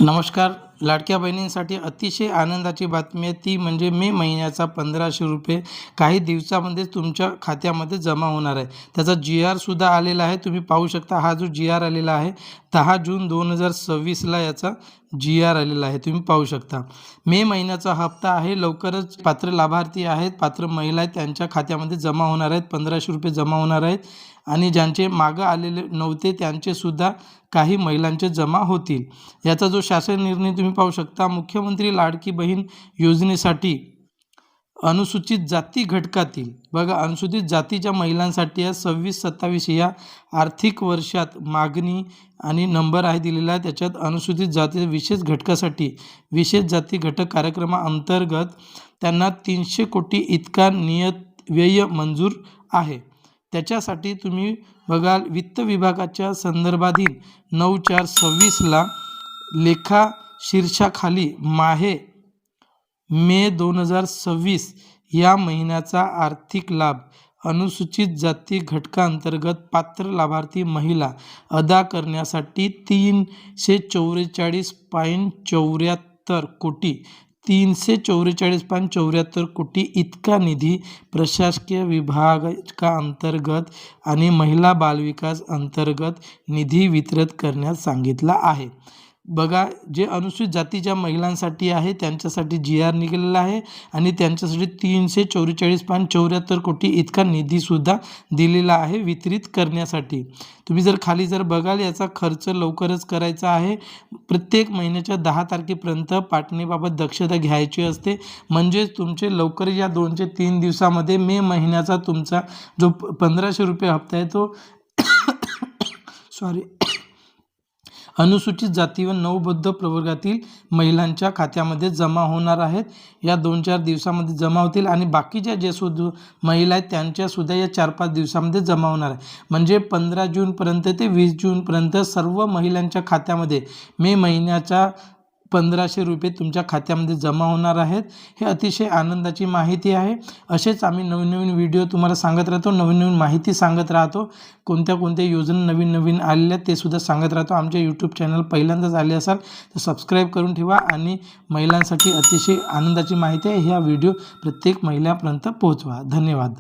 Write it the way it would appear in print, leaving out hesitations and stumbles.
नमस्कार. लाडक्या बहिणींसाठी अतिशय आनंदाची बातमी आहे, ती म्हणजे मे महिन्याचा 1500 रुपये काही दिवसामध्ये तुमच्या खात्यामध्ये जमा होणार आहे. त्याचा जी-आरसुद्धा आलेला आहे. तुम्ही पाहू शकता, हा जो जी-आर आलेला आहे 10 जून 2026ला याचा जी-आर आलेला आहे. तुम्ही पाहू शकता. मे महिन्याचा हप्ता आहे. लवकरच पात्र लाभार्थी आहेत, पात्र महिला आहेत, त्यांच्या खात्यामध्ये जमा होणार आहेत. 1500 रुपये जमा होणार आहेत आणि ज्यांचे मागं आलेले नव्हते त्यांचेसुद्धा काही महिलांचे जमा होतील. याचा जो शासन निर्णय तुम्ही पाहू शकता. मुख्यमंत्री लाडकी बहीण योजनेसाठी अनुसूचित जाती घटकातील बघा, अनुसूचित जातीच्या महिलांसाठी या 26-27 या आर्थिक वर्षात मागणी आणि नंबर आहे दिलेला आहे. त्याच्यात अनुसूचित जाती विशेष घटकासाठी विशेष जाती घटक कार्यक्रमाअंतर्गत त्यांना 300 कोटी इतका नियत व्यय मंजूर आहे. त्याच्यासाठी तुम्ही बघाल, वित्त विभागाच्या संदर्भातील 9/4/26ला लेखा शीर्षाखाली मे 2026 या महिन्याचा आर्थिक लाभ अनुसूचित जाती घटकांतर्गत पात्र लाभार्थी महिला अदा करण्यासाठी 344.74 कोटी 344.74 कोटी इतका निधी प्रशासकीय विभागाअंतर्गत आणि महिला बालविकास अंतर्गत निधी वितरित करण्यास सांगितला आहे. बघा, जे अनुसूचित जातीच्या महिलांसाठी आहे त्यांच्यासाठी जी-आर निघालेला आहे आणि त्यांच्यासाठी 344.74 कोटी इतका निधीसुद्धा दिलेला आहे वितरित करण्यासाठी. तुम्ही जर खाली बघाल, याचा खर्च लवकरच करायचा आहे. प्रत्येक महिन्याच्या 10 तारखेपर्यंत पाठवणीबाबत दक्षता घ्यायची असते, म्हणजेच तुमचे लवकर या 2 ते 3 दिवसामध्ये मे महिन्याचा तुमचा जो 1500 रुपये हप्ता आहे तो अनुसूचित जाती व नवबौद्ध प्रवर्गातील महिलांच्या खात्यामध्ये जमा होणार आहेत. या 2-4 दिवसामध्ये जमा होतील आणि बाकीच्या जे सुद्धा महिला आहेत त्यांच्यासुद्धा या 4-5 दिवसामध्ये जमा होणार आहे. म्हणजे 15 जूनपर्यंत ते 20 जूनपर्यंत सर्व महिलांच्या खात्यामध्ये मे महिन्याच्या 1500 रुपये तुमच्या खात्यामध्ये जमा होणार आहेत. हे अतिशय आनंदाची माहिती आहे. असेच आम्ही नवीन व्हिडिओ तुम्हाला सांगत राहतो, नवीन माहिती सांगत राहतो. कोणत्या योजना नवीन आलेल्या ते सुद्धा सांगत राहतो. आमच्या यूट्यूब चॅनल पहिल्यांदाच आले असाल तर सबस्क्राईब करून ठेवा आणि महिलांसाठी अतिशय आनंदाची माहिती आहे ह्या व्हिडिओ प्रत्येक महिलापर्यंत पोहोचवा. धन्यवाद.